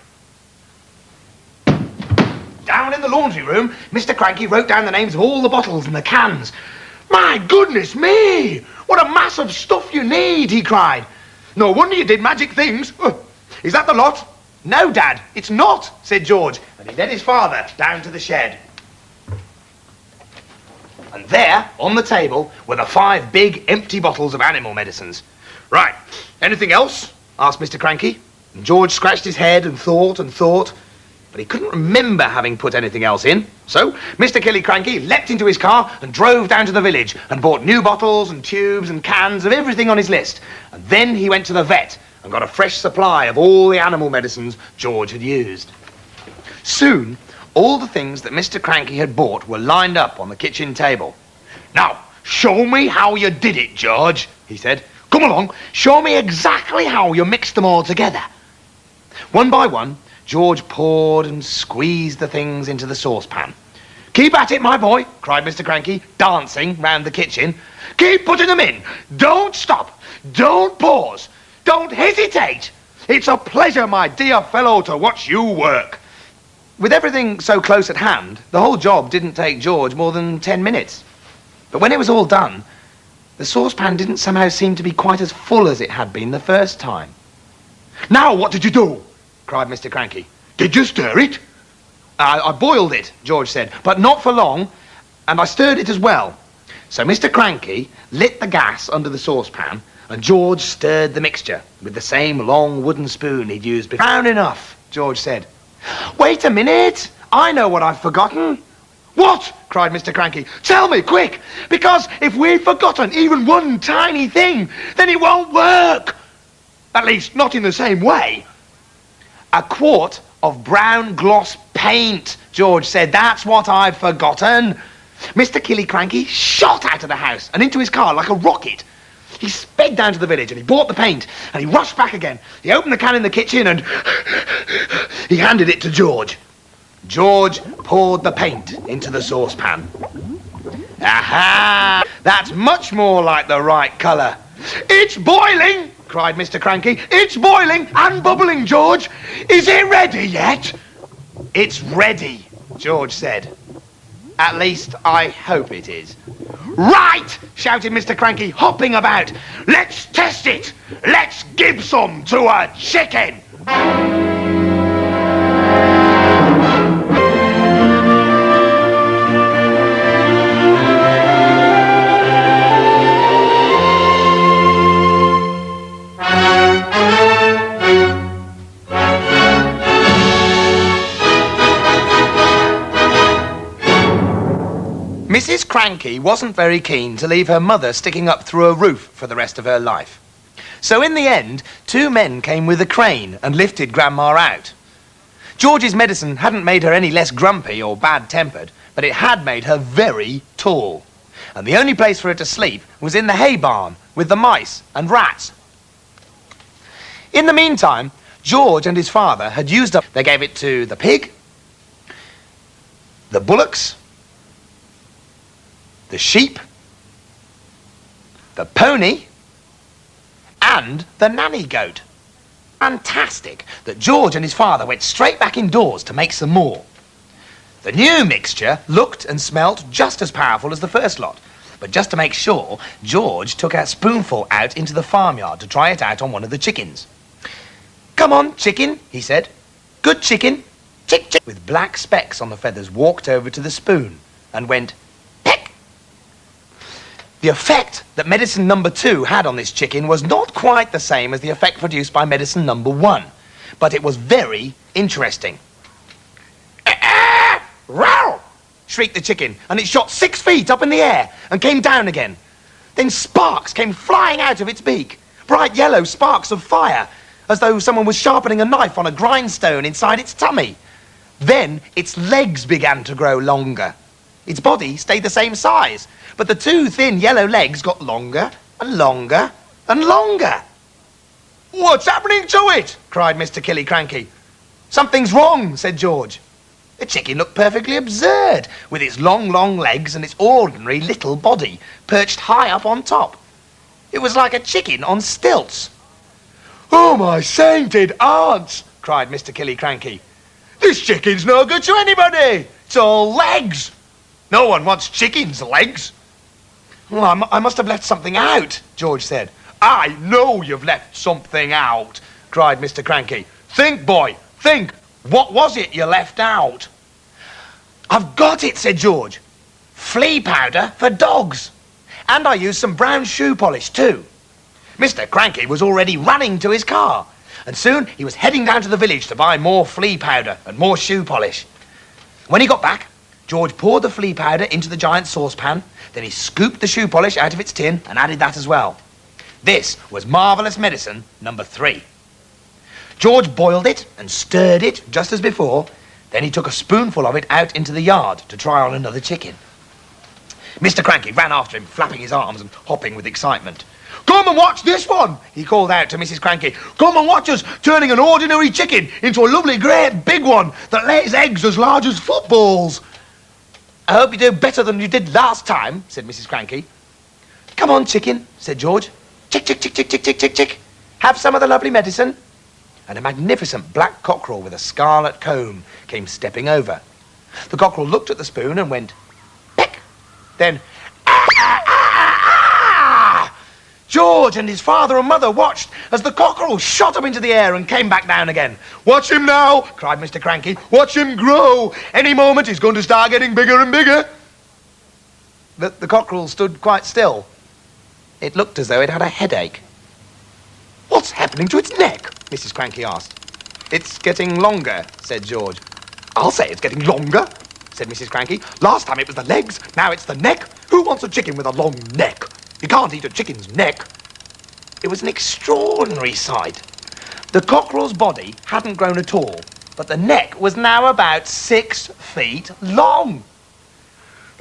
Down in the laundry room, Mr. Cranky wrote down the names of all the bottles and the cans. My goodness me! What a mass of stuff you need, he cried. No wonder you did magic things. Is that the lot? No, Dad, it's not, said George, and he led his father down to the shed. And there, on the table, were the 5 big empty bottles of animal medicines. Right. Anything else? Asked Mr. Cranky. And George scratched his head and thought, but he couldn't remember having put anything else in. So Mr. Killicranky leapt into his car and drove down to the village and bought new bottles and tubes and cans of everything on his list. And then he went to the vet and got a fresh supply of all the animal medicines George had used. Soon, all the things that Mr. Cranky had bought were lined up on the kitchen table. Now, show me how you did it, George, he said. Come along, show me exactly how you mixed them all together. One by one, George poured and squeezed the things into the saucepan. Keep at it, my boy, cried Mr. Cranky, dancing round the kitchen. Keep putting them in. Don't stop. Don't pause. Don't hesitate. It's a pleasure, my dear fellow, to watch you work. With everything so close at hand, the whole job didn't take George more than 10 minutes. But when it was all done, the saucepan didn't somehow seem to be quite as full as it had been the first time. Now what did you do? Cried Mr. Cranky. Did you stir it? I boiled it, George said, but not for long, and I stirred it as well. So Mr. Cranky lit the gas under the saucepan, and George stirred the mixture with the same long wooden spoon he'd used before. Brown enough, George said. Wait a minute, I know what I've forgotten. What? Cried Mr. Cranky. Tell me, quick, because if we've forgotten even one tiny thing, then it won't work. At least, not in the same way. A quart of brown gloss paint, George said. That's what I've forgotten. Mr. Killicranky shot out of the house and into his car like a rocket. He sped down to the village and he bought the paint and he rushed back again. He opened the can in the kitchen and he handed it to George. George poured the paint into the saucepan. Aha! That's much more like the right colour. It's boiling! Cried Mr. Cranky. It's boiling and bubbling, George. Is it ready yet? It's ready, George said. At least, I hope it is. Right, shouted Mr. Cranky, hopping about. Let's test it. Let's give some to a chicken. Mrs. Cranky wasn't very keen to leave her mother sticking up through a roof for the rest of her life. So in the end, 2 men came with a crane and lifted Grandma out. George's medicine hadn't made her any less grumpy or bad-tempered, but it had made her very tall. And the only place for her to sleep was in the hay barn with the mice and rats. In the meantime, George and his father had used up... They gave it to the pig, the bullocks, the sheep, the pony, and the nanny goat. Fantastic that George and his father went straight back indoors to make some more. The new mixture looked and smelt just as powerful as the first lot. But just to make sure, George took a spoonful out into the farmyard to try it out on one of the chickens. "Come on, chicken," he said. "Good chicken. Chick, chick." With black specks on the feathers, walked over to the spoon and went, peck. The effect that medicine number 2 had on this chicken was not quite the same as the effect produced by medicine number 1, but it was very interesting. "Row!" shrieked the chicken, and it shot 6 feet up in the air and came down again. Then sparks came flying out of its beak, bright yellow sparks of fire, as though someone was sharpening a knife on a grindstone inside its tummy. Then its legs began to grow longer. Its body stayed the same size, but the 2 thin yellow legs got longer and longer and longer. "What's happening to it?" cried Mr. Killicranky. "Something's wrong," said George. The chicken looked perfectly absurd, with its long, long legs and its ordinary little body perched high up on top. It was like a chicken on stilts. "Oh, my sainted aunts!" cried Mr. Killicranky. "This chicken's no good to anybody. It's all legs. No one wants chicken's legs." "Well, I must have left something out," George said. "I know you've left something out," cried Mr. Cranky. "Think, boy, think. What was it you left out?" "I've got it," said George. "Flea powder for dogs. And I used some brown shoe polish too." Mr. Cranky was already running to his car, and soon he was heading down to the village to buy more flea powder and more shoe polish. When he got back, George poured the flea powder into the giant saucepan, then he scooped the shoe polish out of its tin and added that as well. This was marvellous medicine number 3. George boiled it and stirred it just as before. Then he took a spoonful of it out into the yard to try on another chicken. Mr. Cranky ran after him, flapping his arms and hopping with excitement. "Come and watch this one," he called out to Mrs. Cranky. "Come and watch us turning an ordinary chicken into a lovely great big one that lays eggs as large as footballs." "I hope you do better than you did last time," said Mrs. Cranky. "Come on, chicken," said George. "Chick, chick, chick, chick, chick, chick, chick, chick. Have some of the lovely medicine." And a magnificent black cockerel with a scarlet comb came stepping over. The cockerel looked at the spoon and went, peck. Then, ah, ah, ah, ah! George and his father and mother watched as the cockerel shot up into the air and came back down again. "Watch him now," cried Mr. Cranky. "Watch him grow. Any moment he's going to start getting bigger and bigger." The cockerel stood quite still. It looked as though it had a headache. "What's happening to its neck?" Mrs. Cranky asked. "It's getting longer," said George. "I'll say it's getting longer," said Mrs. Cranky. "Last time it was the legs, now it's the neck. Who wants a chicken with a long neck? You can't eat a chicken's neck." It was an extraordinary sight. The cockerel's body hadn't grown at all, but the neck was now about 6 feet long.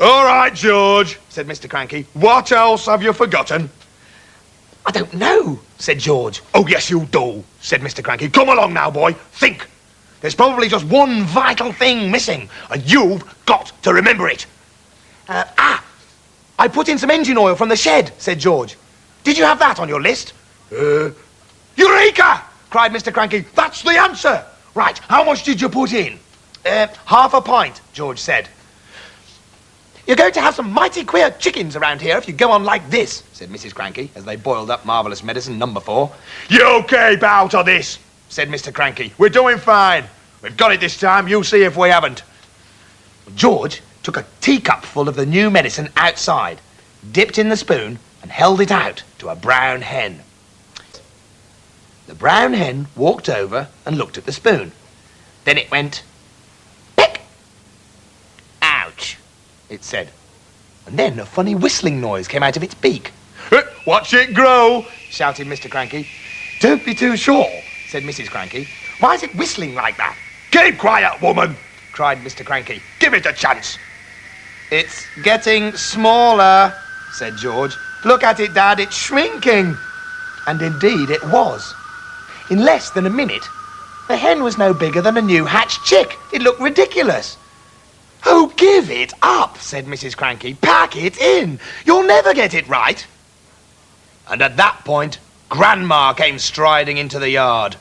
"All right, George," said Mr. Cranky. "What else have you forgotten?" "I don't know," said George. "Oh, yes, you do," said Mr. Cranky. "Come along now, boy. Think. There's probably just one vital thing missing, and you've got to remember it." I put in some engine oil from the shed," said George. "Did you have that on your list?" Eureka! cried Mr. Cranky. "That's the answer. Right, how much did you put in?" Half a pint, George said. "You're going to have some mighty queer chickens around here if you go on like this," said Mrs. Cranky, as they boiled up marvellous medicine number 4. "You keep out of this," said Mr. Cranky. "We're doing fine. We've got it this time. You see if we haven't." George took a teacup full of the new medicine outside, dipped in the spoon, and held it out to a brown hen. The brown hen walked over and looked at the spoon. Then it went, peck. "Ouch," it said. And then a funny whistling noise came out of its beak. "Watch it grow," shouted Mr. Cranky. "Don't be too sure," said Mrs. Cranky. "Why is it whistling like that?" "Keep quiet, woman," cried Mr. Cranky. "Give it a chance." "It's getting smaller," said George. "Look at it, Dad, it's shrinking." And indeed it was. In less than a minute, the hen was no bigger than a new hatched chick. It looked ridiculous. "Oh, give it up," said Mrs. Cranky. "Pack it in. You'll never get it right." And at that point, Grandma came striding into the yard.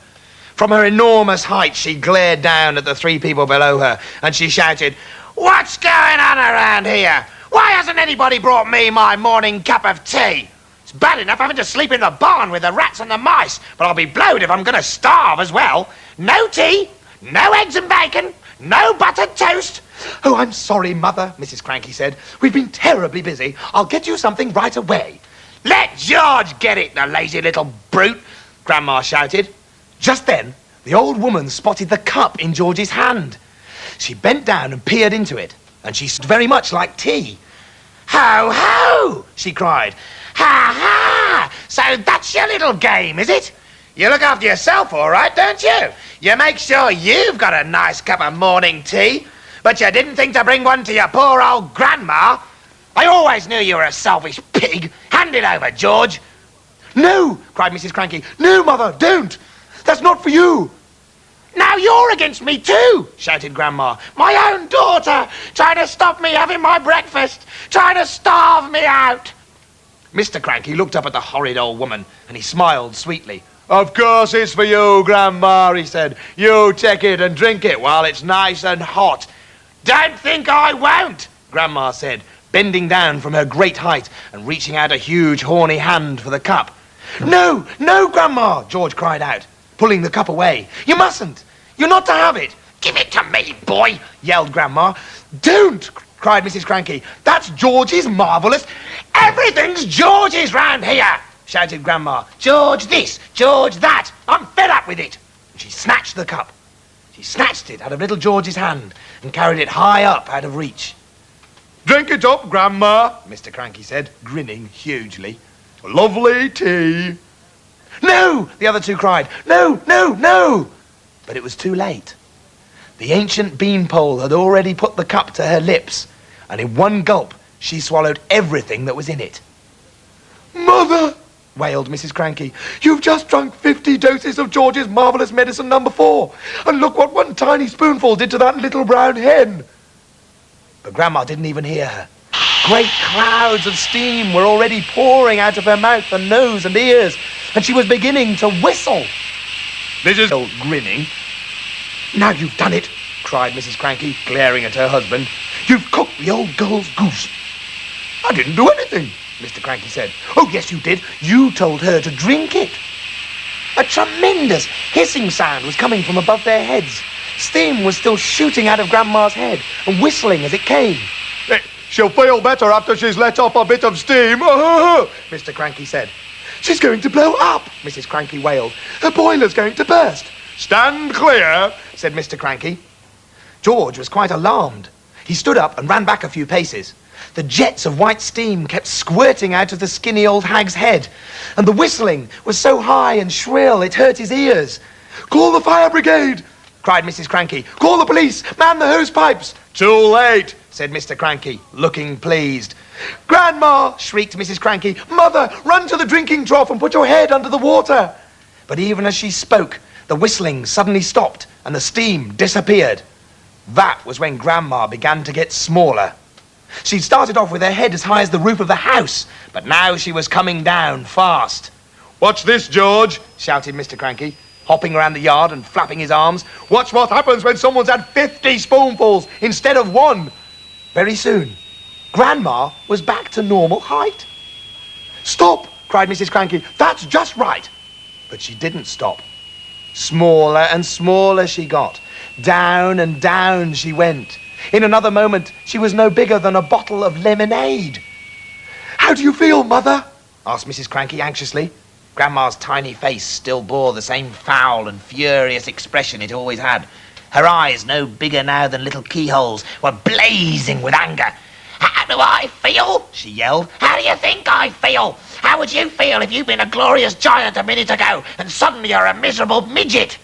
From her enormous height, she glared down at the 3 people below her, and she shouted, What's going on around here? Why hasn't anybody brought me my morning cup of tea? It's bad enough having to sleep in the barn with the rats and the mice, but I'll be blowed if I'm going to starve as well. No tea, no eggs and bacon, no buttered toast. Oh, I'm sorry, Mother, Mrs. Cranky said. We've been terribly busy. I'll get you something right away. Let George get it, the lazy little brute, Grandma shouted. Just then, the old woman spotted the cup in George's hand. She bent down and peered into it, and she smelled very much like tea. Ho, ho, she cried. Ha, ha, so that's your little game, is it? You look after yourself, all right, don't you? You make sure you've got a nice cup of morning tea, but you didn't think to bring one to your poor old grandma. I always knew you were a selfish pig. Hand it over, George. No, cried Mrs. Cranky. No, Mother, don't. That's not for you. Now you're against me too, shouted Grandma. My own daughter, trying to stop me having my breakfast, trying to starve me out. Mr. Cranky looked up at the horrid old woman, and he smiled sweetly. Of course it's for you, Grandma, he said. You take it and drink it while it's nice and hot. Don't think I won't, Grandma said, bending down from her great height and reaching out a huge horny hand for the cup. No, no, Grandma, George cried out, pulling the cup away. You mustn't. You're not to have it. Give it to me, boy, yelled Grandma. Don't, cried Mrs. Cranky. That's George's marvellous. Everything's George's round here, shouted Grandma. George this, George that. I'm fed up with it. She snatched the cup. She snatched it out of little George's hand and carried it high up out of reach. Drink it up, Grandma, Mr. Cranky said, grinning hugely. Lovely tea. No, the other two cried. No, no, no. But it was too late. The ancient beanpole had already put the cup to her lips, and in one gulp she swallowed everything that was in it. Mother, wailed Mrs. Cranky, you've just drunk 50 doses of George's marvellous medicine number 4, and look what one tiny spoonful did to that little brown hen. But Grandma didn't even hear her. Great clouds of steam were already pouring out of her mouth and nose and ears, and she was beginning to whistle. Mrs. grinning. Now you've done it, cried Mrs. Cranky, glaring at her husband. You've cooked the old girl's goose. I didn't do anything, Mr. Cranky said. Oh, yes, you did. You told her to drink it. A tremendous hissing sound was coming from above their heads. Steam was still shooting out of Grandma's head and whistling as it came. She'll feel better after she's let off a bit of steam, Mr. Cranky said. She's going to blow up, Mrs. Cranky wailed. Her boiler's going to burst. Stand clear, said Mr. Cranky. George was quite alarmed. He stood up and ran back a few paces. The jets of white steam kept squirting out of the skinny old hag's head, and the whistling was so high and shrill it hurt his ears. Call the fire brigade, cried Mrs. Cranky. Call the police, man the hose pipes. Too late, said Mr. Cranky, looking pleased. Grandma, shrieked Mrs. Cranky. Mother, run to the drinking trough and put your head under the water. But even as she spoke, the whistling suddenly stopped and the steam disappeared. That was when Grandma began to get smaller. She'd started off with her head as high as the roof of the house, but now she was coming down fast. Watch this, George, shouted Mr. Cranky, hopping around the yard and flapping his arms. Watch what happens when someone's had 50 spoonfuls instead of 1. Very soon, Grandma was back to normal height. Stop, cried Mrs. Cranky. That's just right. But she didn't stop. Smaller and smaller she got. Down and down she went. In another moment, she was no bigger than a bottle of lemonade. How do you feel, Mother? Asked Mrs. Cranky anxiously. Grandma's tiny face still bore the same foul and furious expression it always had. Her eyes, no bigger now than little keyholes, were blazing with anger. How do I feel? She yelled. How do you think I feel? How would you feel if you'd been a glorious giant a minute ago and suddenly you're a miserable midget?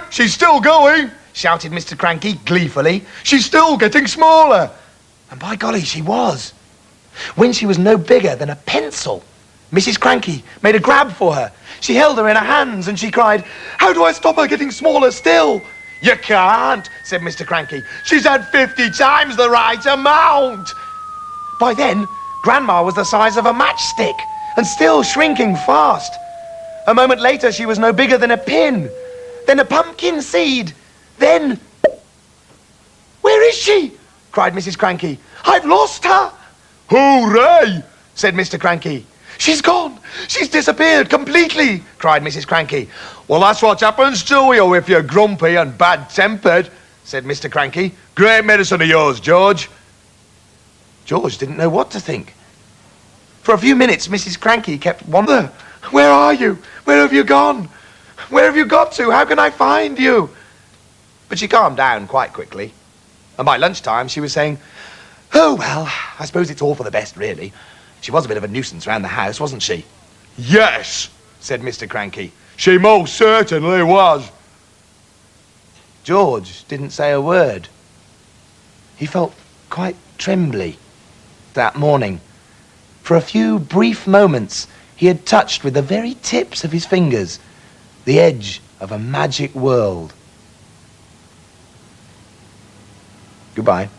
She's still going, shouted Mr. Cranky gleefully. She's still getting smaller. And by golly, she was. When she was no bigger than a pencil, Mrs. Cranky made a grab for her. She held her in her hands and she cried, how do I stop her getting smaller still? You can't, said Mr. Cranky. She's had 50 times the right amount. By then, Grandma was the size of a matchstick and still shrinking fast. A moment later, she was no bigger than a pin, then a pumpkin seed, then... Where is she? cried Mrs. Cranky. "I've lost her!" Hooray! said Mr. Cranky. "She's gone! She's disappeared completely!" cried Mrs. Cranky. Well, that's what happens to you if you're grumpy and bad-tempered, said Mr. Cranky. Great medicine of yours, George. George didn't know what to think. For a few minutes, Mrs. Cranky kept wondering, "Where are you? Where have you gone? Where have you got to? How can I find you?" But she calmed down quite quickly. And by lunchtime, she was saying, "Oh, well, I suppose it's all for the best, really. She was a bit of a nuisance round the house, wasn't she?" Yes, said Mr. Cranky. she most certainly was. George didn't say a word. He felt quite trembly that morning. For a few brief moments, he had touched with the very tips of his fingers the edge of a magic world. Goodbye.